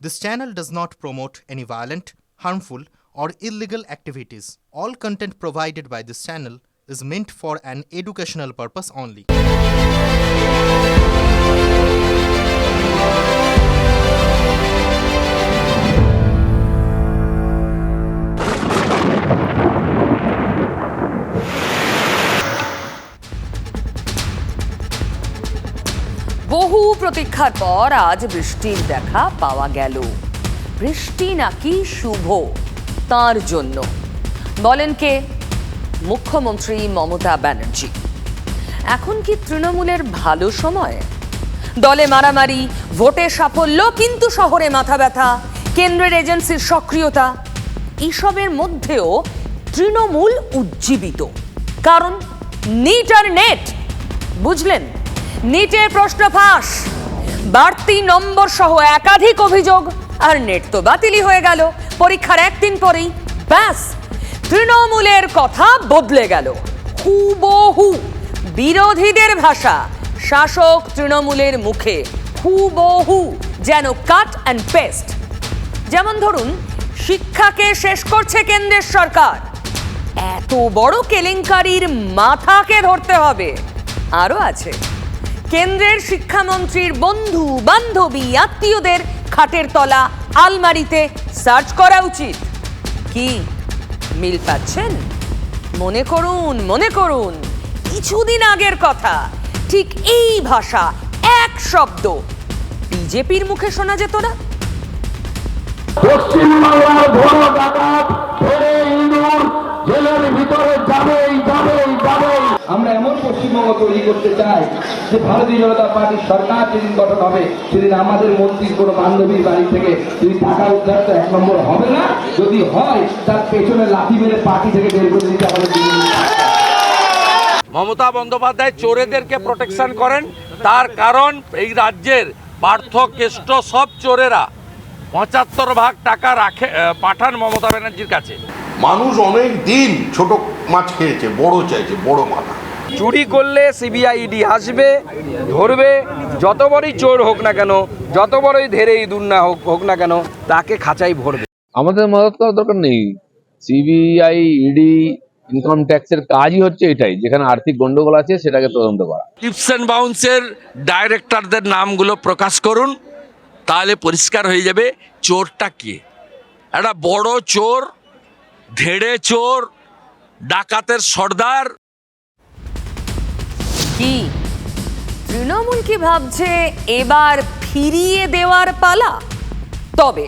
This channel does not promote any violent, harmful, or illegal activities. All content provided by this channel is meant for an educational purpose only. বহু প্রতীক্ষার পর আজ বৃষ্টির দেখা পাওয়া গেল। বৃষ্টি নাকি শুভ, তার জন্য বলেন কে? মুখ্যমন্ত্রী মমতা ব্যানার্জি। এখন কি তৃণমূলের ভালো সময়? দলে মারামারি, ভোটে সাফল্য, কিন্তু শহরে মাথা ব্যথা, কেন্দ্রের এজেন্সির সক্রিয়তা, এসবের মধ্যেও তৃণমূল উজ্জীবিত। কারণ নিট আর নেট। বুঝলেন, নিটের প্রশ্ন ফাঁস, বাড়তি নম্বর সহ একাধিক অভিযোগ, আর নেট তো বাতিলই হয়ে গেল পরীক্ষার একদিন পরেই। ব্যাস, তৃণমূলের কথা বদলে গেল। হুবহু বিরোধীদের ভাষা শাসক তৃণমূলের মুখে, হুবহু, যেন কাট অ্যান্ড পেস্ট। যেমন ধরুন, শিক্ষাকে শেষ করছে কেন্দ্রের সরকার, এত বড় কেলেঙ্কারির মাথাকে ধরতে হবে। আরও আছে, কেন্দ্রের শিক্ষামন্ত্রীর বন্ধু বান্ধবী আত্মীয়দের খাটের তলা আলমারিতে সার্চ করা উচিত। কি মিল পাচ্ছেন? মনে করুন কিছুদিন আগের কথা, ঠিক এই ভাষা, এক শব্দ বিজেপির মুখে শোনা যেত না? পশ্চিমবাংলার বড় ডাকাত ধরে ইঁদুর জেলের ভিতরে যাবেই। আমরা এমন পশ্চিমবঙ্গ তৈরি করতে চাই যে ভারতীয় জনতা পার্টির সরকার যেদিন গঠন হবে সেদিন আমাদের মন্ত্রীর কোনো বান্ধবীর বাড়ি থেকে যদি টাকা উদ্ধার তো 1 নম্বর হবে না, যদি হয় তার পেছনে লাথি মেরে পার্টি থেকে বের করে দিতে হবে। মমতা বন্দ্যোপাধ্যায় চোরেদেরকে প্রোটেকশন করেন, তার কারণ এই রাজ্যের পার্থকেষ্ট সব চোরেরা 75 টাকা পাঠান মমতা ব্যানার্জির কাছে। মানুষ অনেক দিন ছোট মাছ খেয়েছে, বড় চাইছে, বড় মাথা। চুরি করলে সিবিআইডি আসবে, ধরবে, যত বড়ই চোর হোক না কেন, যত বড়ই ধেরে ইঁদুর না হোক না কেন, তাকে খাঁচাই ভরবে। আমাদের মদত করার দরকার নেই। সিবিআই, ইডি, ইনকাম ট্যাক্সের কাজই হচ্ছে এটাই, যেখানে আর্থিক গন্ডগোল আছে সেটাকে তদন্ত করা। টিপস অ্যান্ড বাউন্সের ডাইরেক্টরদের নামগুলো প্রকাশ করুন, তাহলে পরিষ্কার হয়ে যাবে চোরটা কে। একটা বড় চোর, ধেড়ে চোর, ডাকাতের সর্দার। কি তৃণমূল কি ভাবছে এবার ফিরিয়ে দেওয়ার পালা? তবে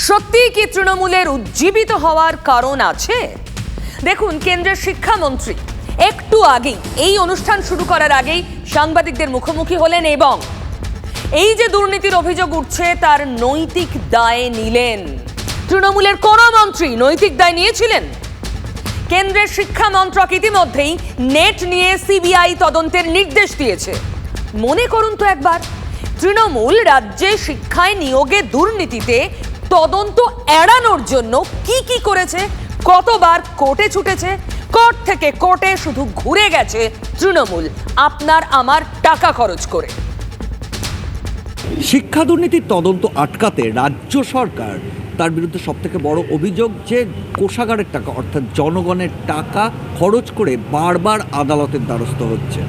সত্যি কি তৃণমূলের উজ্জীবিত হওয়ার কারণ আছে? দেখুন, কেন্দ্রের শিক্ষামন্ত্রী একটু আগেই, এই অনুষ্ঠান শুরু করার আগেই সাংবাদিকদের মুখোমুখি হলেন এবং এই যে দুর্নীতির অভিযোগ উঠছে তার নৈতিক দায় নিলেন। তৃণমূলের কোন মন্ত্রী নৈতিক দায় নিয়েছিলেন? কেন্দ্রের শিক্ষা মন্ত্রক ইতিমধ্যেই নেট নিয়ে সিবিআই তদন্তের নির্দেশ দিয়েছে। মনে করুন তো একবার, তৃণমূল রাজ্যে শিক্ষায় নিয়োগে দুর্নীতিতে তদন্ত এড়ানোর জন্য কি কি করেছে, কতবার কোর্টে ছুটেছে, কোর্ট থেকে কোর্টে শুধু ঘুরে গেছে তৃণমূল আপনার আমার টাকা খরচ করে। শিক্ষা দুর্নীতির তদন্ত আটকাতে রাজ্য সরকার, তার বিরুদ্ধে সবথেকে বড় অভিযোগ যে কোষাগারের টাকা, অর্থাৎ জনগণের টাকা খরচ করে বারবার আদালতের দ্বারস্থ হচ্ছে।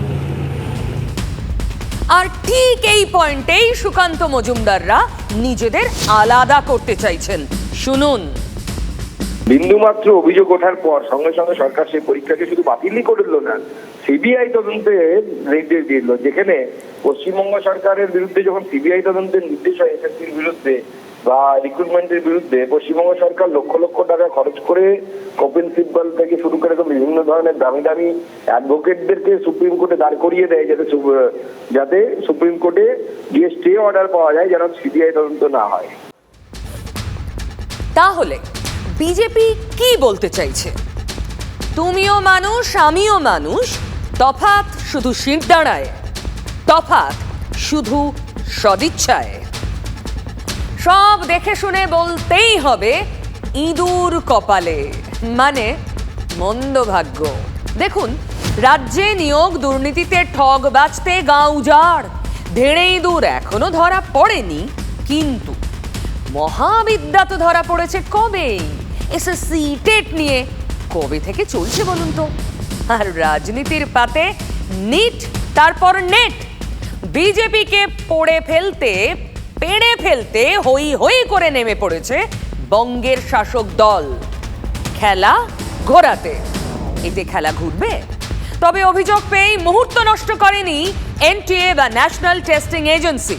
আর ঠিক এই পয়েন্টেই সুকান্ত মজুমদাররা নিজেদের আলাদা করতে চাইছেন। শুনুন। বিন্দুমাত্র অভিযোগ ওঠার পর সঙ্গে সঙ্গে সরকার সেই পরীক্ষাকে শুধু বাতিলই করল না, সিবিআই তদন্তে নির্দেশ দিল। যেখানে পশ্চিমবঙ্গ সরকারের বিরুদ্ধে যখন সিবিআই তদন্তের নির্দেশ হয় এসএসসির বিরুদ্ধে বা রিক্রুটমেন্টের বিরুদ্ধে, পশ্চিমবঙ্গ সরকার লক্ষ লক্ষ টাকা খরচ করে কপিল সিব্বল থেকে শুরু করে বিভিন্ন ধরনের দামি দামি অ্যাডভোকেটদেরকে সুপ্রিম কোর্টে দাঁড় করিয়ে দেয়, যাতে সুপ্রিম কোর্টে গিয়ে স্টে অর্ডার পাওয়া যায়, যেন সিবিআই তদন্ত না হয়। তাহলে বিজেপি কি বলতে চাইছে? তুমিও মানুষ, আমিও মানুষ, তফাৎ শুধু শিরদাঁড়ায়, তফাৎ শুধু সদিচ্ছায়। সব দেখে শুনে বলতেই হবে ইঁদুর কপালে, মানে মন্দ ভাগ্য। দেখুন, রাজ্যে নিয়োগ দুর্নীতিতে ঠগ বাঁচতে গাঁ উজাড়, ধেড়ে ইঁদুর এখনো ধরা পড়েনি, কিন্তু মহাবিদ্যা তো ধরা পড়েছে কবে, এসএসসি টেট নিয়ে কবে থেকে চলছে বলুন তো? আর রাজনীতির পাতে নিট তারপর নেট, বিজেপিকে পেড়ে ফেলতে হই হই করে নেমে পড়েছে বঙ্গের শাসক দল খেলা ঘোরাতে। এতে খেলা ঘুরবে? তবে অভিযোগ পেয়ে মুহূর্ত নষ্ট করেনি এনটিএ বা ন্যাশনাল টেস্টিং এজেন্সি।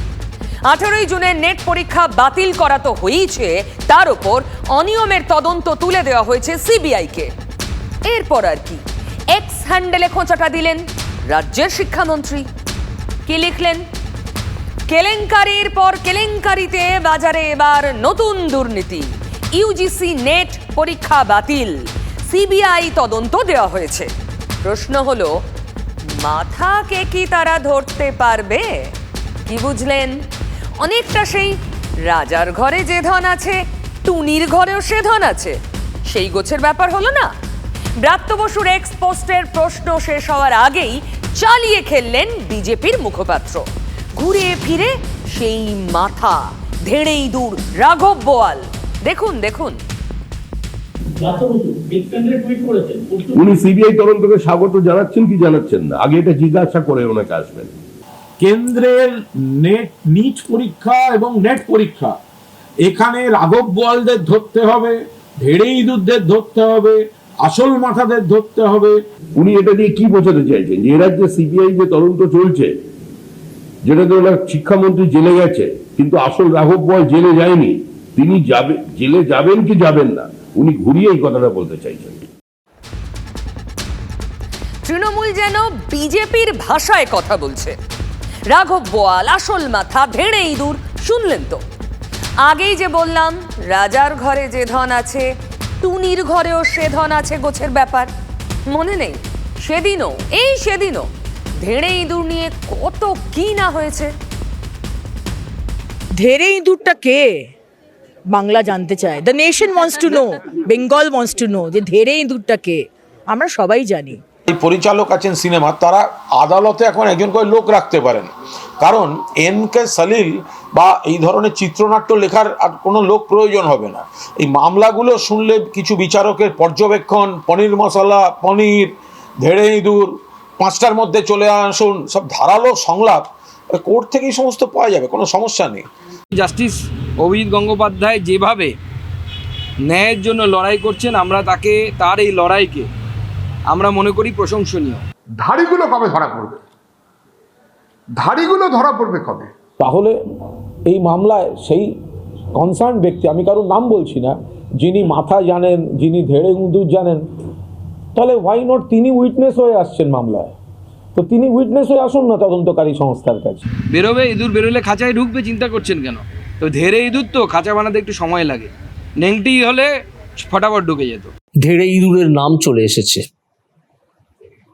18 জুনের নেট পরীক্ষা বাতিল করা তো হয়েছে, তার উপর অনিয়মের তদন্ত তুলে দেওয়া হয়েছে সিবিআইকে। এরপর আর কি, এক্স হ্যান্ডেলে খোঁচাটা দিলেন রাজ্যের শিক্ষামন্ত্রী। কি লিখলেন? কেলেঙ্কারির পর কেলেঙ্কারিতে বাজারে এবার নতুন দুর্নীতি, ইউজিসি নেট পরীক্ষা বাতিল, সিবিআই তদন্ত দেওয়া হয়েছে। প্রশ্ন হলো, মাথাকে কি তারা ধরতে পারবে? কি বুঝলেন? অনেকটা সেই রাজার ঘরে যে ধন আছে, টুনির ঘরেও সে ধন আছে, সেই গোছের ব্যাপার হলো না? ব্রাত্য বসুর এক্স পোস্টের প্রশ্ন শেষ হওয়ার আগেই চালিয়ে খেললেন বিজেপির মুখপাত্র। ঘুরে ফিরে সেই মাথা ধেড়েই দূর রাঘব বোয়াল। দেখুন দেখুন। উনি সিবিআই তদন্তকে স্বাগত জানাচ্ছেন কি জানাচ্ছেন না, আগে এটা জিজ্ঞাসা করে ওনাকে আসবেন। কেন্দ্রের নিট পরীক্ষা এবং নেট পরীক্ষা, এখানে রাঘব বোয়ালদের ধরতে হবে, ধেড়ে ইঁদুরদের ধরতে হবে, আসল মাথাদের ধরতে হবে। উনি এটা দিয়ে কি বোঝাতে চাইছেন যে এ রাজ্যে সিবিআই যে তদন্ত চলছে, যেটাতে ওনার শিক্ষামন্ত্রী জেলে গেছে কিন্তু আসল রাঘব বোয়াল জেলে যায়নি, তিনি জেলে যাবেন কি যাবেন না, উনি ঘুরিয়ে এই কথাটা বলতে চাইছেন। তৃণমূল যেন বিজেপির ভাষায় কথা বলছে। রাঘব বোয়াল, আসল মাথা, ধেড়ে ইঁদুর, শুনলেন তো? আগেই যে বললাম, রাজার ঘরে যে ধন আছে, টুনির ঘরেও সে ধন আছে গোছের ব্যাপার মনে নেই? সেদিনও ধেড়ে ইঁদুর নিয়ে কত কি না হয়েছে। ধেড়ে ইঁদুরটা কে বাংলা জানতে চায়, the nation wants to know, Bengal wants to know যে ধেড়ে ইঁদুরটা কে। আমরা সবাই জানি। এই পরিচালক আছেন সিনেমা, তারা আদালতে এখন একজন করে লোক রাখতে পারেন, কারণ এনকে সলিল বা এই ধরনের চিত্রনাট্য লেখার আর কোনো লোক প্রয়োজন হবে না। এই মামলাগুলো শুনলে কিছু বিচারকের পর্যবেক্ষণ, পনির মশলা, পনির, ধেড়ে ইঁদুর, 5টার মধ্যে চলে আসুন, সব ধারালো সংলাপ কোর্ট থেকেই সমস্ত পাওয়া যাবে, কোনো সমস্যা নেই। জাস্টিস অভিজিৎ গঙ্গোপাধ্যায় যেভাবে ন্যায়ের জন্য লড়াই করছেন, আমরা তার এই লড়াইকে আমরা মনে করি প্রশংসনীয়। ধাড়িগুলো কবে ধরা পড়বে? কবে? তাহলে এই মামলায় সেই কনসার্ন ব্যক্তি, আমি কারোর নাম বলছি না, যিনি মাথা জানেন, যিনি ধেড়ে ইঁদুর জানেন, তাহলে হোয়াই নট তিনি উইটনেস হয়ে আসছেন মামলায়, তো তিনি উইটনেস হয়ে আসুন না তদন্তকারী সংস্থার কাছে। বেরোবে ইঁদুর, বেরোলে খাঁচায় ঢুকবে, চিন্তা করছেন কেন? তো ধেড়ে ইঁদুর তো খাঁচা বানাতে একটু সময় লাগে, নেংটি হলে ফটাফট ঢুকে যেত। ধেড়ে ইঁদুরের নাম চলে এসেছে,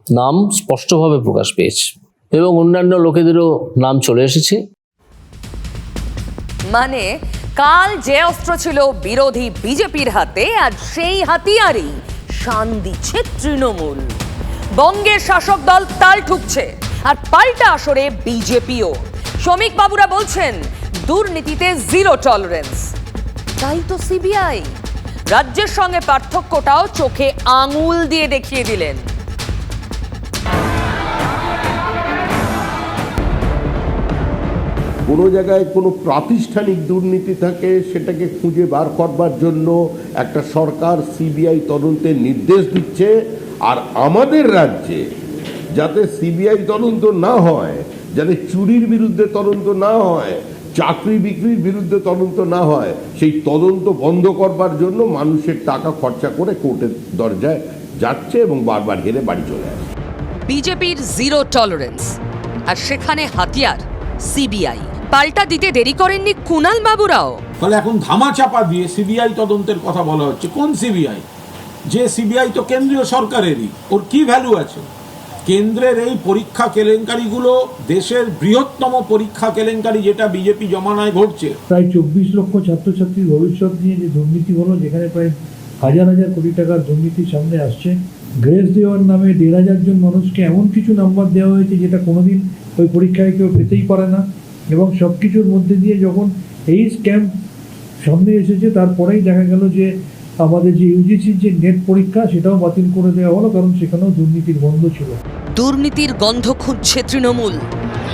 নাম স্পষ্টভাবে প্রকাশ পেয়েছে এবং অন্যান্য লোকেদেরও নাম চলে এসেছে। মানে কাল যে অস্ত্র ছিল বিরোধী বিজেপির হাতে, আজ সেই হাতিয়ারই শান দিচ্ছে তৃণমূল। বঙ্গের শাসক দল তাল ঠুকছে, আর পাল্টা আসরে বিজেপিও। শ্রমিক বাবুরা বলছেন দুর্নীতিতে জিরো টলারেন্স। তাই তো সিবিআই রাজ্যের সঙ্গে পার্থক্যটাও চোখে আঙুল দিয়ে দেখিয়ে দিলেন। কোনো জায়গায় কোনো প্রাতিষ্ঠানিক দুর্নীতি থাকে, সেটাকে খুঁজে বার করবার জন্য একটা সরকার সিবিআই তদন্তের নির্দেশ দিচ্ছে। আর আমাদের রাজ্যে যাতে সিবিআই তদন্ত না হয়, যাতে চুরির বিরুদ্ধে তদন্ত না হয়, চাকরি বিক্রির বিরুদ্ধে তদন্ত না হয়, সেই তদন্ত বন্ধ করবার জন্য মানুষের টাকা খরচা করে কোর্টের দরজায় যাচ্ছে এবং বারবার হেরে বাড়ি চলে আসছে। বিজেপির জিরো টলারেন্স, আর সেখানে হাতিয়ার সিবিআই। পাল্টা দিতে দেরি করেননি কুণাল বাবুরাও। তাহলে এখন ধামাচাপা দিয়ে সিবিআই তদন্তের কথা বলা হচ্ছে। কোন সিবিআই? যে সিবিআই তো কেন্দ্রীয় সরকারেরই, ওর কি ভ্যালু আছে? কেন্দ্রের এই পরীক্ষা কেলেঙ্কারিগুলো দেশের বৃহত্তম পরীক্ষা কেলেঙ্কারি, যেটা বিজেপি জমানায় ঘটছে। প্রায় 24 লক্ষ ছাত্রছাত্রীর ভবিষ্যৎ নিয়ে যে দুর্নীতি হলো, যেখানে প্রায় হাজার হাজার কোটি টাকার দুর্নীতি সামনে আসছে। গ্রেস দেওয়ার নামে 1,500 জন মানুষকে এমন কিছু নাম্বার দেওয়া হয়েছে যেটা কোনোদিন ওই পরীক্ষায় কেউ পেতেই পারে না। এবং সব কিছুর মধ্যে দিয়ে যখন এই স্ক্যাম সামনে এসেছে, তারপরেই দেখা গেল যে আমাদের যে ইউজিসির যে নেট পরীক্ষা সেটাও বাতিল করে দেওয়া হলো, কারণ সেখানেও দুর্নীতির গন্ধ ছিল। দুর্নীতির গন্ধ খুঁজছে তৃণমূল,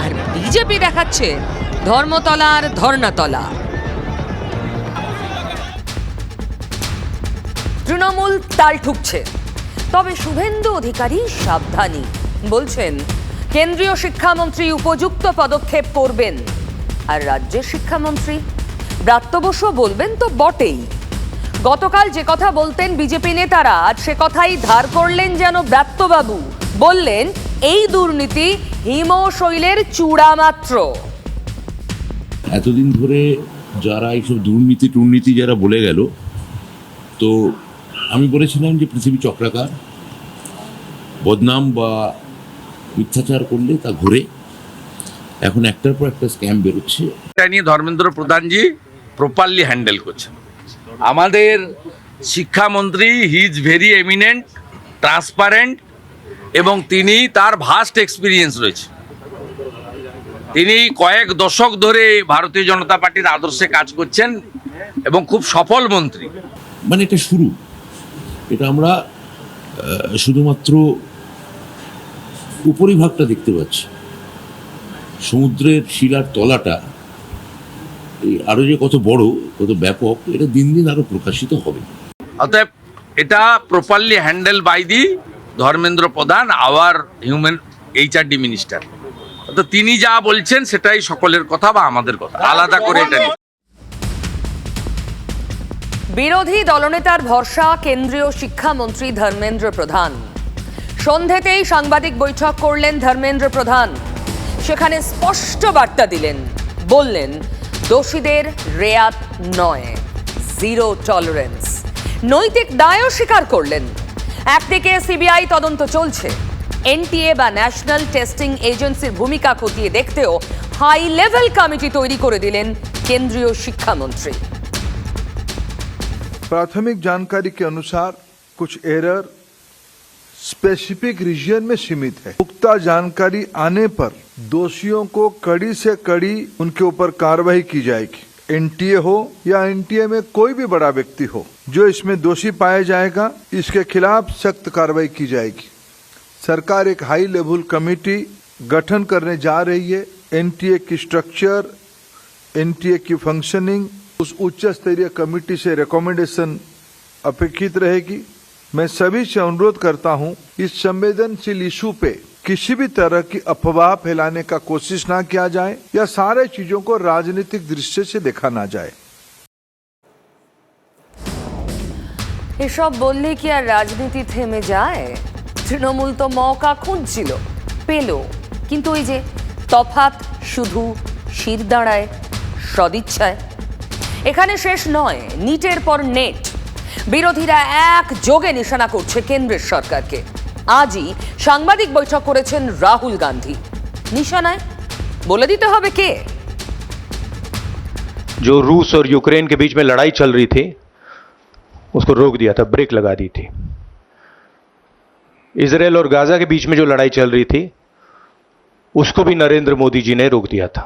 আর বিজেপি দেখাচ্ছে ধর্মতলার ধর্নাতলা। তৃণমূল তাল ঠুকছে, তবে শুভেন্দু অধিকারী সাবধানী। বলছেন কেন্দ্রীয় শিক্ষামন্ত্রী উপযুক্ত পদক্ষেপ করবেন, আর রাজ্যের শিক্ষামন্ত্রী ব্রাত্য বসু বলবেন তো বটেই। গতকাল যে কথা বলতেন বিজেপি নেতারা, আজ সে কথাই ধার করলেন যেন ব্রাত্যবাবু। বললেন এই দুর্নীতি হিমশৈলের চূড়া মাত্র। এতদিন ধরে যারা এইসব দুর্নীতি যারা বলে গেল, তো আমি বলেছিলাম যে পৃথিবী চক্রাকার, বদনাম বা মিথ্যাচার করলে তা ঘুরে। এখন একটার পর একটা স্ক্যাম বেরোচ্ছে। এটা নিয়ে ধর্মেন্দ্র প্রধানজি প্রপারলি হ্যান্ডেল করছেন। আমাদের শিক্ষামন্ত্রী he is very eminent, transparent, এবং তিনি তার ভাস্ট এক্সপিরিয়েন্স রয়েছে। তিনি কয়েক দশক ধরে ভারতীয় জনতা পার্টির আদর্শে কাজ করছেন এবং খুব সফল মন্ত্রী। মানে এটা শুরু, এটা আমরা শুধুমাত্র উপরিভাগটা দেখতে পাচ্ছি। সমুদ্রের শিলার তলাটা আরো যে কত বড়, কত ব্যাপক, এটা দিন দিন আরো প্রকাশিত হবে। অতএব এটা properly handle by the Dharmendra Pradhan, our human HRD minister. তো তিনি যা বলছেন সেটাই সকলের কথা বা আমাদের কথা, আলাদা করে এটা নেই। বিরোধী দলনেতার ভরসা কেন্দ্রীয় শিক্ষামন্ত্রী ধর্মেন্দ্র প্রধান। সন্ধেতেই সাংবাদিক বৈঠক করলেন ধর্মেন্দ্র প্রধান। সেখানে স্পষ্ট বার্তা দিলেন, বললেন দোষীদের রেয়াত নয়, জিরো টলারেন্স। নৈতিক দায়ও স্বীকার করলেন। একদিকে সিবিআই তদন্ত চলছে, এনটিএ বা ন্যাশনাল টেস্টিং এজেন্সির ভূমিকা খতিয়ে দেখতেও হাই লেভেল কমিটি তৈরি করে দিলেন কেন্দ্রীয় শিক্ষামন্ত্রী। प्राथमिक जानकारी के अनुसार कुछ एरर स्पेसिफिक रीजन में सीमित है। पुख्ता जानकारी आने पर दोषियों को कड़ी से कड़ी उनके ऊपर कार्रवाई की जाएगी। एनटीए हो या एनटीए में कोई भी बड़ा व्यक्ति हो, जो इसमें दोषी पाया जाएगा, इसके खिलाफ सख्त कार्रवाई की जाएगी। सरकार एक हाई लेवल कमेटी गठन करने जा रही है। एनटीए की स्ट्रक्चर, एनटीए की फंक्शनिंग, उस उच्च स्तरीय कमेटी से रिकमेंडेशन अपेक्षित रहेगी। मैं सभी से अनुरोध करता हूं, इस संवेदनशील इशू पे किसी भी तरह की अफवाह फैलाने का कोशिश ना किया जाए या सारे चीजों को राजनीतिक दृष्टि से देखा ना जाए। এসব বললে কি আর রাজনীতি থেমে যায়? তৃণমূল তো মৌকা খুঁজছিল, পেল, কিন্তু ওই যে তফাৎ শুধু শির দাঁড়ায় সদিচ্ছায়। এখানে শেষ নয়, নিটের পর নেট। বিরোধীরা এক যোগে নিশানা করছে কেন্দ্রের সরকারকে। আজই সাংবাদিক বৈঠক করেছেন রাহুল গান্ধী। নিশানায় বলে দিতে হবে কে। जो रूस और यूक्रेन के बीच में लड़ाई चल रही थी, उसको रोक दिया था, ब्रेक लगा दी थी। इजराइल और गाजा के बीच में जो लड़ाई चल रही थी, उसको भी नरेंद्र मोदी जी ने रोक दिया था।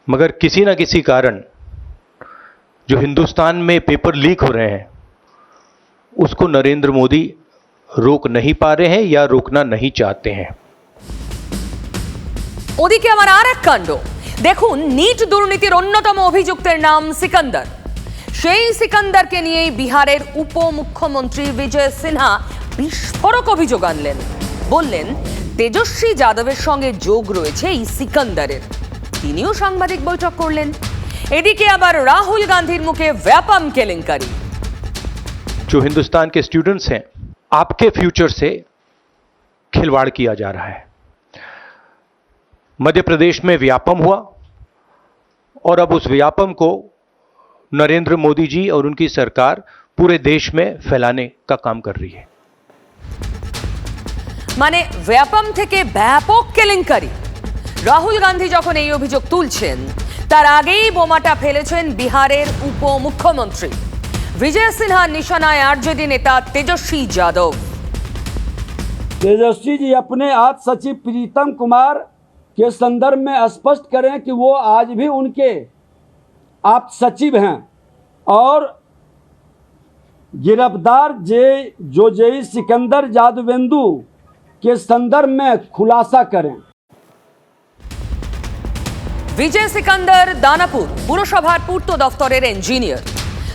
मगर किसी ना किसी कारण जो हिंदुस्तान में पेपर लीक हो रहे हैं, उसको नरेंद्र मोदी रोक नहीं पा रहे हैं या रोकना नहीं चाहते हैं। ওদিকে আমার আর এক কাণ্ড দেখুন। নিট দুর্নীতির অন্যতম অভিযুক্তের নাম সিকান্দার। সেই সিকান্দারকে নিয়েই বিহারের উপমুখ্যমন্ত্রী বিজয় সিনহা বিস্ফোরক অভিযোগ আনলেন। বললেন তেজস্বী যাদবের সঙ্গে যোগ রয়েছে এই সিকান্দারের। তিনিও সাংবাদিক বৈঠক করলেন। এদিকে আবার রাহুল গান্ধীর মুখে व्यापम केलेंकारी। जो हिंदुस्तान के स्टूडेंट्स हैं, आपके फ्यूचर से खिलवाड़ किया जा रहा है। मध्य प्रदेश में व्यापम हुआ और अब उस व्यापम को नरेंद्र मोदी जी और उनकी सरकार पूरे देश में फैलाने का काम कर रही है। মানে व्यापम থেকে ব্যাপক কেলেঙ্কারি। রাহুল গান্ধী যখন এই অভিযোগ তুলছেন, তার আগেই বোমাটা ফেলেছেন বিহারের উপমুখ্যমন্ত্রী। विजय सिन्हा निशानाয় आरजेडी नेता तेजस्वी यादव। तेजस्वी जी अपने आप सचिव प्रीतम कुमार के संदर्भ में स्पष्ट करें कि वो आज भी उनके आप सचिव हैं और गिरफ्तार जय सिकंदर जादवेंदु के संदर्भ में खुलासा करें। विजय सिकंदर दानापुर पुरसभार पूर्त दफ्तरेर इंजिनियर।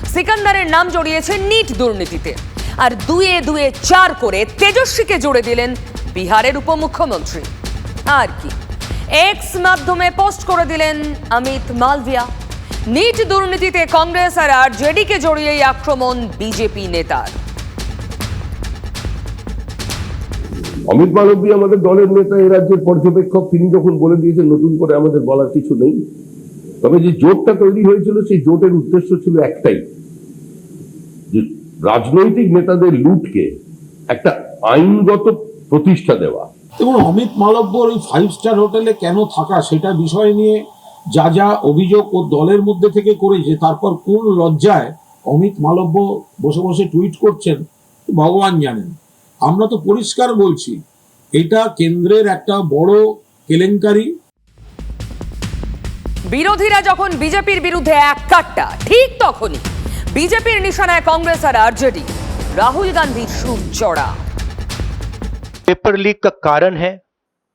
सिकंदरेर नाम जड़िয়েছে নিট দুর্নীতিতে আর দুয়ে দুয়ে চার করে তেজস্বীকে জুড়ে দিলেন বিহারের উপমুখ্যমন্ত্রী। আর কি এক্স মাধ্যমে পোস্ট করে দিলেন অমিত মালভিয়া। নিট দুর্নীতিতে কংগ্রেস আর আরজেডিকে জড়িয়েই আক্রমণ বিজেপি নেতার। অমিত মালব্য আমাদের দলের নেতা, এই রাজ্যের পর্যবেক্ষক, তিনি যখন বলে দিয়েছেন নতুন করে আমাদের বলার কিছু নেই। তবে যে জোটটা তৈরি হয়েছিল সেই জোটের উদ্দেশ্য ছিল একটাই, যে রাজনৈতিক নেতাদের লুটকে একটা আইনগত প্রতিষ্ঠা দেওয়া। এবং অমিত মালব্যর ওই 5 স্টার হোটেলে কেন থাকা সেটা বিষয় নিয়ে যা যা অভিযোগ ও দলের মধ্যে থেকে করেছে, তারপর কোন লজ্জায় অমিত মালব্য বসে বসে টুইট করছেন ভগবান জানেন। আমরা তো পরিষ্কার বলছি এটা কেন্দ্রের একটা বড় কেলেঙ্কারি। বিরোধীরা যখন বিজেপির বিরুদ্ধে এক কাট্টা, ঠিক তখনই বিজেপির নিশানায় কংগ্রেস আর আরজেডি। রাহুল গান্ধীর সুর চড়া। पेपर लीक का कारण है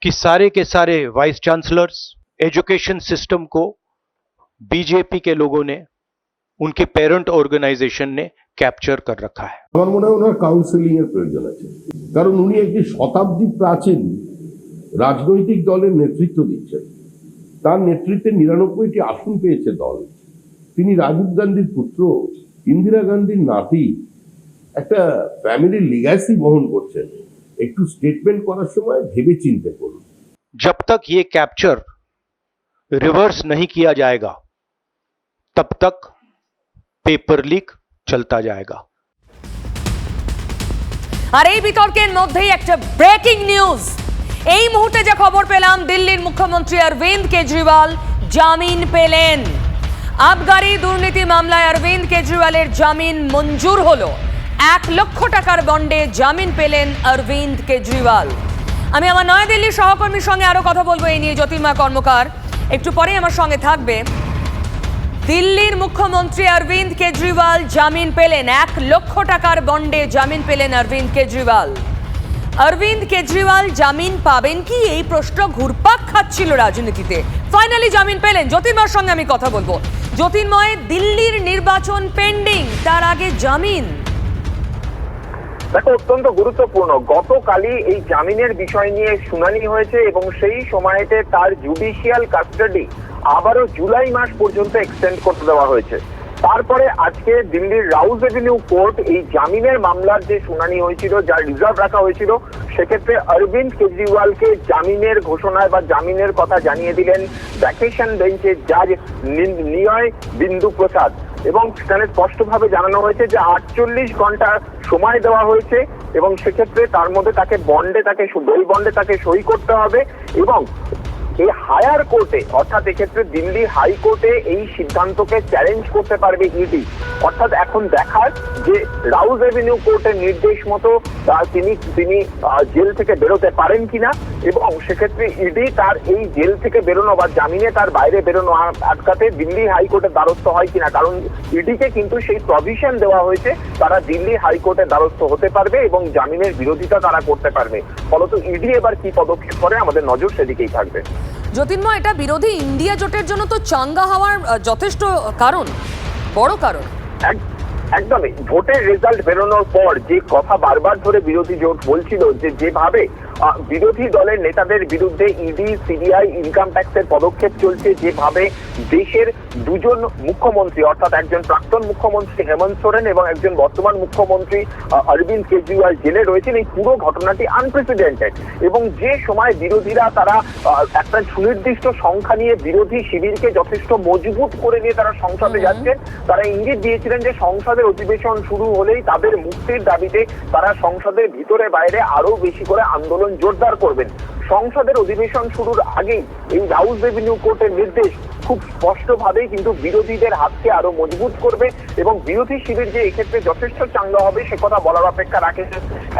कि सारे के सारे वाइस चांसलर्स, एजुकेशन सिस्टम को बीजेपी के लोगों ने, उनके पेरेंट ऑर्गेनाइजेशन ने कैप्चर कर रखा है। আমার মনে হয় ওনার কাউন্সিলিং এর প্রয়োজন আছে, কারণ উনি একটি শতাব্দী প্রাচীন রাজনৈতিক দলের নেতৃত্ব দিচ্ছেন। তার নেতৃত্বে 99টি আসন পেয়েছে দল। তিনি রাজীব গান্ধীর পুত্র, ইন্দিরা গান্ধীর নাতি, একটা ফ্যামিলির লিগ্যাসি বহন করছেন। একটু স্টেটমেন্ট করার সময় ভেবে চিন্তে করুন। जब तक ये कैप्चर रिवर्स नहीं किया जाएगा तब तक पेपर लीक चलता जाएगा। আর এই বিতর্কের মধ্যেই একটা ব্রেকিং নিউজ। এই মুহূর্তে যে খবর পেলাম, দিল্লির মুখ্যমন্ত্রী অরবিন্দ কেজরিওয়াল জামিন পেলেন। আবগারি দুর্নীতি মামলায় অরবিন্দ কেজরিওয়ালের জামিন মঞ্জুর হলো। 1 লক্ষ টাকার বন্ডে জামিন পেলেন অরবিন্দ কেজরিওয়াল। আমি আমার নয়াদিল্লির সহকর্মীর সঙ্গে আরো কথা বলবো এই নিয়ে। জ্যোতির্ময় কর্মকার একটু পরেই আমার সঙ্গে থাকবে। দিল্লির মুখ্যমন্ত্রী অরবিন্দ কেজরিওয়াল জামিন পেলেন। 1 লক্ষ টাকার বন্ডে জামিন পেলেন অরবিন্দ কেজরিওয়াল। অরবিন্দ কেজরিওয়াল জামিন পাবেন কি, এই প্রশ্ন ঘুরপাক খাচ্ছিল রাজনীতিতে। ফাইনালি জামিন পেলেন। জ্যোতির্ময়ের সঙ্গে আমি কথা বলবো। জ্যোতির্ময়, দিল্লির নির্বাচন পেন্ডিং, তার আগে জামিন। দেখো, অত্যন্ত গুরুত্বপূর্ণ। গতকালই এই জামিনের বিষয় নিয়ে শুনানি হয়েছে এবং সেই সময়তে তার জুডিশিয়াল কাস্টাডি আবারও জুলাই মাস পর্যন্ত এক্সটেন্ড করতে দেওয়া হয়েছে। তারপরে আজকে দিল্লির রাউজ এভিনিউ কোর্ট এই জামিনের মামলার যে শুনানি হয়েছিল, যার রিজার্ভ রাখা হয়েছিল, সেক্ষেত্রে অরবিন্দ কেজরিওয়ালকে জামিনের ঘোষণায় বা জামিনের কথা জানিয়ে দিলেন ভ্যাকেশন বেঞ্চের জাজ নিয়য় বিন্দু প্রসাদ। এবং সেখানে স্পষ্টভাবে জানানো হয়েছে যে 48 ঘন্টা সময় দেওয়া হয়েছে এবং সেক্ষেত্রে তার মধ্যে তাকে ওই বন্ডে তাকে সই করতে হবে। এবং এই হায়ার কোর্টে, অর্থাৎ এক্ষেত্রে দিল্লি হাইকোর্টে এই সিদ্ধান্তকে চ্যালেঞ্জ করতে পারবে ইডি। অর্থাৎ এখন দেখার যে রাউজ এভিনিউ কোর্টের নির্দেশ মতো তিনি জেল থেকে বেরোতে পারেন কিনা এবং সেক্ষেত্রে ইডি তার এই জেল থেকে বেরোনো বা জামিনে তার বাইরে বেরোনো আটকাতে দিল্লি হাইকোর্টের দ্বারস্থ হয় কিনা। কারণ ইডিকে কিন্তু সেই প্রভিশন দেওয়া হয়েছে, তারা দিল্লি হাইকোর্টের দ্বারস্থ হতে পারবে এবং জামিনের বিরোধিতা তারা করতে পারবে। ফলত ইডি এবার কি পদক্ষেপ করে, আমাদের নজর সেদিকেই থাকবে। জ্যোতির্ময়, এটা বিরোধী ইন্ডিয়া জোটের জন্য তো চাঙ্গা হওয়ার যথেষ্ট কারণ, বড় কারণ। একদমই। ভোটের রেজাল্ট বেরোনোর পর যে কথা বারবার ধরে বিরোধী জোট বলছিল, যে যেভাবে বিরোধী দলের নেতাদের বিরুদ্ধে ইডি, সিবিআই, ইনকাম ট্যাক্সের পদক্ষেপ চলছে, যেভাবে দেশের দুজন মুখ্যমন্ত্রী, অর্থাৎ একজন প্রাক্তন মুখ্যমন্ত্রী হেমন্ত সোরেন এবং একজন বর্তমান মুখ্যমন্ত্রী অরবিন্দ কেজরিওয়াল জেলে রয়েছেন, এই পুরো ঘটনাটি আনপ্রেসিডেন্টেড। এবং যে সময় বিরোধীরা তারা একটা সুনির্দিষ্ট সংখ্যা নিয়ে বিরোধী শিবিরকে যথেষ্ট মজবুত করে নিয়ে তারা সংসদে যাচ্ছেন, তারা ইঙ্গিত দিয়েছিলেন যে সংসদের অধিবেশন শুরু হলেই তাদের মুক্তির দাবিতে তারা সংসদের ভিতরে বাইরে আরো বেশি করে আন্দোলন জোরদার করবেন। সংসদের অধিবেশন শুরুর আগেই এই রাউজ এভিনিউ কোর্টের নির্দেশ খুব স্পষ্টভাবেই কিন্তু বিরোধীদের হাতকে আরো মজবুত করবে এবং বিরোধী শিবির যে এক্ষেত্রে যথেষ্ট চাঙ্গা হবে সে কথা বলার অপেক্ষা রাখে।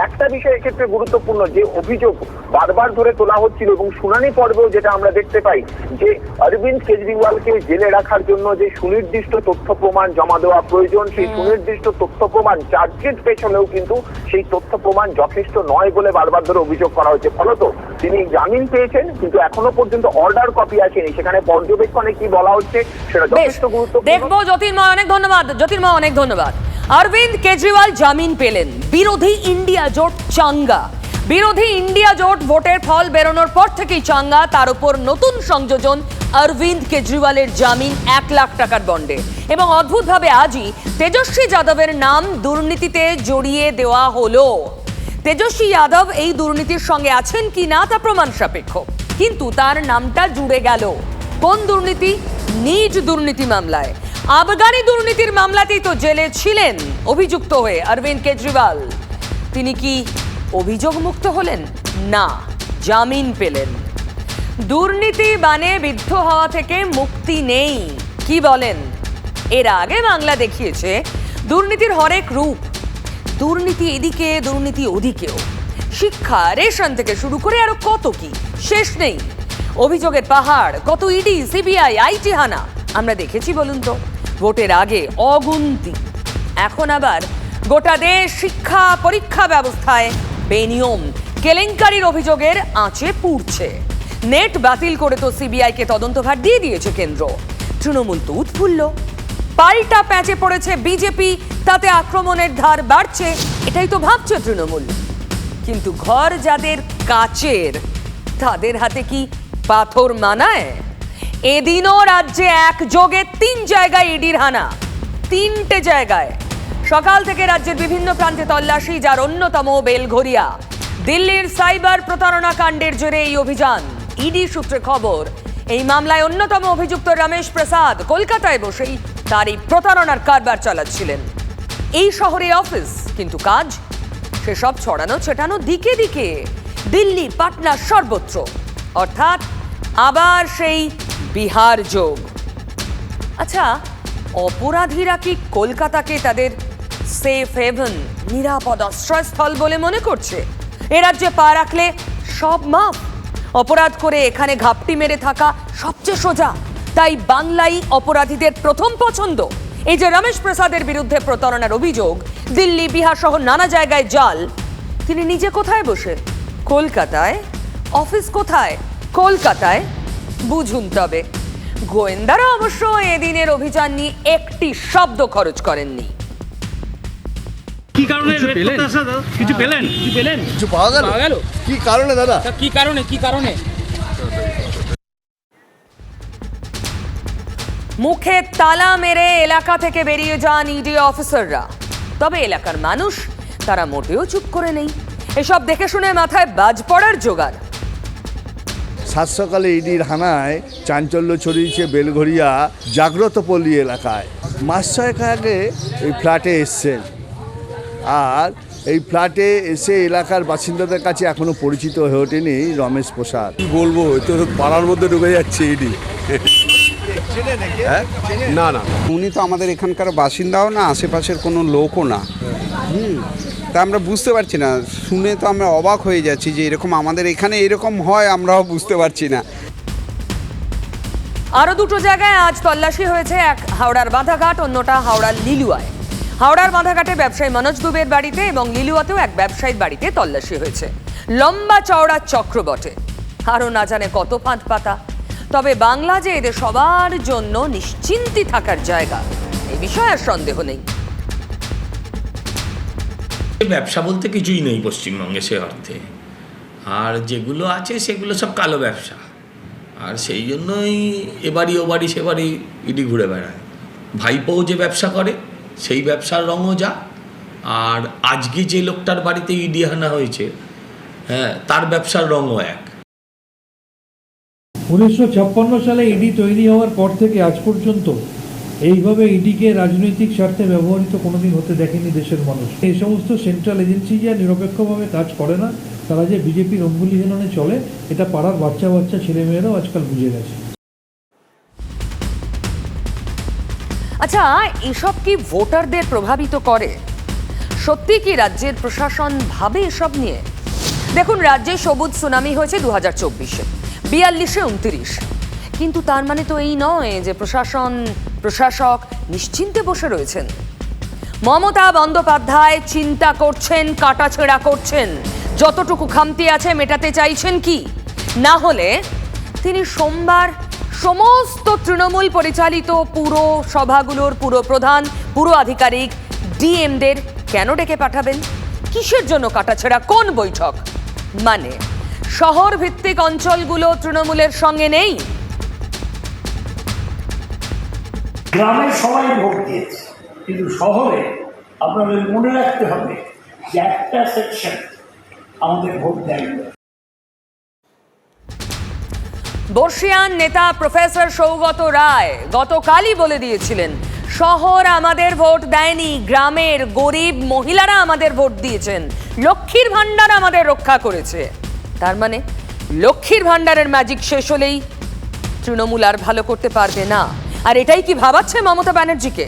একটা বিষয় এক্ষেত্রে গুরুত্বপূর্ণ, যে অভিযোগ বারবার ধরে তোলা হচ্ছিল এবং শুনানি পর্বেও যেটা আমরা দেখতে পাই যে অরবিন্দ কেজরিওয়ালকে জেলে রাখার জন্য যে সুনির্দিষ্ট তথ্য প্রমাণ জমা দেওয়া প্রয়োজন, সেই সুনির্দিষ্ট তথ্য প্রমাণ চার্জশিট পেছনেও কিন্তু সেই তথ্য প্রমাণ যথেষ্ট নয় বলে বারবার ধরে অভিযোগ করা হয়েছে। ফলত তিনি জামিন পেয়েছেন কিন্তু এখনো পর্যন্ত অর্ডার কপি আসেনি। সেখানে পর্যবেক্ষণে কি বলা হচ্ছে সেটা যথেষ্ট গুরুত্বপূর্ণ। দেখবো। জ্যোতির্ময় অনেক ধন্যবাদ। জ্যোতির্ময় অনেক ধন্যবাদ। অরবিন্দ কেজরিওয়াল জামিন পেলেন, বিরোধী ইন্ডিয়া জোট চাঙ্গা। বিরোধী ইন্ডিয়া জোট ভোটের ফল বেরোনোর পর থেকেই চাঙ্গা। তার উপর নতুন সংযোজন অরবিন্দ কেজরিওয়ালের জামিন 1 লাখ টাকার বন্ডে। এবং অদ্ভুতভাবে আজই তেজস্বী যাদবের নাম দুর্নীতিতে জড়িয়ে দেওয়া হলো। তেজস্বী যাদব এই দুর্নীতির সঙ্গে আছেন কি না তা প্রমাণ সাপেক্ষ, কিন্তু তার নামটা জুড়ে গেল। কোন দুর্নীতি? নিজ দুর্নীতি মামলায়। আবগারি দুর্নীতির মামলাতেই তো জেলে ছিলেন অভিযুক্ত হয়ে অরবিন্দ কেজরিওয়াল। তিনি কি অভিযোগ মুক্ত হলেন? না, জামিন পেলেন। দুর্নীতি বানে বিদ্ধ হওয়া থেকে মুক্তি নেই, কি বলেন? এর আগে বাংলা দেখিয়েছে দুর্নীতির হরেক রূপ। দুর্নীতি এদিকে, দুর্নীতি ওদিকেও। শিক্ষা, রেশন থেকে শুরু করে আরো কত কি, শেষ নেই। অভিযোগের পাহাড়, কত ইডি, সিবিআই, আইটি হানা আমরা দেখেছি বলুন তো। ভোটের আগে অগুন্তি, এখন আবার গোটা দেশ শিক্ষা পরীক্ষা ব্যবস্থায় বেনিয়ম কেলেঙ্কারির অভিযোগের আঁচে পুড়ছে। নেট বাতিল করে তো সিবিআইকে তদন্তভার দিয়ে দিয়েছে কেন্দ্র। তৃণমূল তো উৎফুল্ল, পাল্টা প্যাচে পড়েছে বিজেপি, তাতে আক্রমণের ধার বাড়ছে, এটাই তো ভাবছে তৃণমূল। কিন্তু ঘর যাদের কাচের তাদের হাতে কি পাথর মানায়? এদিনও রাজ্যে একযোগে 3 জায়গায় ইডির হানা, 3টে জায়গায়। সকাল থেকে রাজ্যের বিভিন্ন প্রান্তে তল্লাশি, যার অন্যতম বেলঘরিয়া। দিল্লির সাইবার প্রতারণা কাণ্ডের জেরে এই অভিযান। ইডি সূত্রে খবর, এই মামলায় অন্যতম অভিযুক্ত রমেশ প্রসাদ কলকাতায় বসেই তারই প্রতারণার কারবার চালাচ্ছিলেন। এই শহরে অফিস, কিন্তু কাজ সেসব ছড়ানো ছেটানো দিকে দিকে, দিল্লি, পাটনা, সর্বত্র। অর্থাৎ আবার সেই বিহার যোগ। আচ্ছা, অপরাধীরা কি কলকাতাকে তাদের সেফ হেভেন, নিরাপদ আশ্রয়স্থল বলে মনে করছে? এ রাজ্যে পা রাখলে সব মাফ। অপরাধ করে এখানে ঘাপটি মেরে থাকা সবচেয়ে সোজা, তাই বাংলাই অপরাধীদের প্রথম পছন্দ। এই যে রমেশ প্রসাদের বিরুদ্ধে প্রতারণার অভিযোগ, দিল্লি, বিহার সহ নানা জায়গায় জাল, তিনি নিজে কোথায় বসে? কলকাতায়। অফিস কোথায়? কলকাতায়। বুঝুন তবে, গোয়েন্দারা অবশ্য এদিনের অভিযান নিয়ে একটি শব্দ খরচ করেননি। কি কারণে কিছু পেলেন? কিছু পাওয়া গেল? কি কারণে দাদা? কি কারণে? মুখে তালা মেরে এলাকা থেকে বেরিয়ে যান ইডি অফিসাররা। তবে এলাকার মানুষ, তারা মোটেও চুপ করে নেই। এসব দেখে শুনে মাথায় বাজ পড়ার জোগাড়। সাত সকালে ইডির হানায় চাঞ্চল্য ছড়িয়েছে বেলঘরিয়া জাগ্রত পল্লী এলাকায়। মাস 6 আগে এই ফ্ল্যাটে এসছেন, আর এই ফ্ল্যাটে এসে এলাকার বাসিন্দাদের কাছে এখনো পরিচিত হয়ে ওঠেনি রমেশ প্রসাদ। কি বলবো, তো পাড়ার মধ্যে ঢুকে যাচ্ছে ইডি। না, উনি তো আমাদের এখানকার বাসিন্দাও না, আশেপাশের কোনো লোকও না। তা আমরা বুঝতে পারছি না, শুনে তো আমরা অবাক হয়ে যাচ্ছি যে এরকম আমাদের এখানে এরকম হয়, আমরাও বুঝতে পারছি না। আরো 2টো জায়গায় আজ তল্লাশি হয়েছে, এক হাওড়ার বাঁধাঘাট, অন্যটা হাওড়ার লিলুয়ায়। হাওড়ার বাঁধাঘাটে ব্যবসায়ী মনোজ দুবের বাড়িতে এবং লিলুয়াতেও এক ব্যবসায়ীর বাড়িতে তল্লাশি হয়েছে। লম্বা চওড়া চক্র বটে, আরও না জানে কত ফাঁদ পাতা। তবে বাংলা যে এদের সবার জন্য নিশ্চিন্তি থাকার জায়গা, এই বিষয়ে আর সন্দেহ নেই। ব্যবসা বলতে কিছুই নেই পশ্চিমবঙ্গে সে অর্থে, আর যেগুলো আছে সেগুলো সব কালো ব্যবসা। আর সেই জন্যই এবারই ওবারই সেবারই ইডি ঘুরে বেড়ায়। ভাইপোও যে ব্যবসা করে সেই ব্যবসার রঙও যা, আর আজকে যে লোকটার বাড়িতে ইডি হানা হয়েছে, হ্যাঁ, তার ব্যবসার রঙও এক। 1956 সালে ইডি তৈরি হওয়ার পর থেকে আজ পর্যন্ত এইভাবে ইডিকে রাজনৈতিক স্বার্থে ব্যবহৃত কোনোদিন হতে দেখেনি দেশের মানুষ। এই সমস্ত সেন্ট্রাল এজেন্সি যা নিরপেক্ষভাবে কাজ করে না, তারা যে বিজেপির অঙ্গুলি হেলনে চলে, এটা পাড়ার বাচ্চা ছেলেমেয়েরাও আজকাল বুঝে গেছে। আচ্ছা, এসব কি ভোটারদের প্রভাবিত করে? সত্যি কি রাজ্যের প্রশাসন ভাবে এসব নিয়ে? দেখুন, রাজ্যে সবুজ সুনামি হয়েছে 2024-এ, 42-এ 29। কিন্তু তার মানে তো এই নয় যে প্রশাসক নিশ্চিন্তে বসে রয়েছেন। মমতা বন্দ্যোপাধ্যায় চিন্তা করছেন, কাটাছেঁড়া করছেন, যতটুকু খামতি আছে মেটাতে চাইছেন কি না হলে তিনি সোমবার সমস্ত তৃণমূল পরিচালিত পুরো সভাগুলোর পুরো প্রধান, পুরো আধিকারিক, ডিএমদের কেন ডেকে পাঠাবেন? কিসের জন্য কাটাছেঁড়া? কোন বৈঠক? মানে শহর ভিত্তিক অঞ্চলগুলো তৃণমূলের সঙ্গে নেই? গ্রামে সবাই ভোট দিয়েছে, কিন্তু শহরে আপনাদের মনে রাখতে হবে যে একটা সেকশন আমাদের ভোট দেয়নি। বর্ষিয়ান নেতা প্রফেসর সৌগত রায় গতকালই বলে দিয়েছিলেন, শহর আমাদের ভোট দেয়নি, গ্রামের গরিব মহিলারা আমাদের ভোট দিয়েছেন, লক্ষ্মীর ভাণ্ডার আমাদের রক্ষা করেছে। তার মানে লক্ষ্মীর ভাণ্ডারের ম্যাজিক শেষ হলেই তৃণমূল আর ভালো করতে পারবে না। আর এটাই কি ভাবাচ্ছে মমতা ব্যানার্জিকে?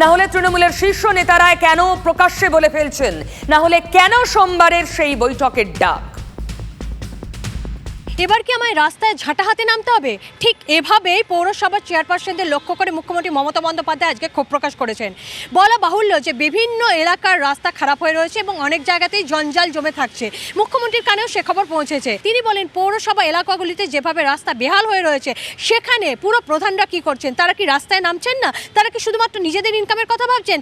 না হলে তৃণমূলের শীর্ষ নেতারা কেন প্রকাশ্যে বলে ফেলছেন? না হলে কেন সোমবারের সেই বৈঠকের ডাক? এবার কি আমায় রাস্তায় ঝাঁটা হাতে নামতে হবে? ঠিক এভাবেই পৌরসভার চেয়ারপারসনদের লক্ষ্য করে মুখ্যমন্ত্রী মমতা বন্দ্যোপাধ্যায় আজকে ক্ষোভ প্রকাশ করেছেন। বলা বাহুল্য যে বিভিন্ন এলাকার রাস্তা খারাপ হয়ে রয়েছে এবং অনেক জায়গাতেই জঞ্জাল জমে থাকছে। মুখ্যমন্ত্রীর কানেও সে খবর পৌঁছেছে। তিনি বলেন, পৌরসভা এলাকাগুলিতে যেভাবে রাস্তা বেহাল হয়ে রয়েছে, সেখানে পুরো প্রধানরা কি করছেন? তারা কি রাস্তায় নামছেন না? তারা কি শুধুমাত্র নিজেদের ইনকামের কথা ভাবছেন?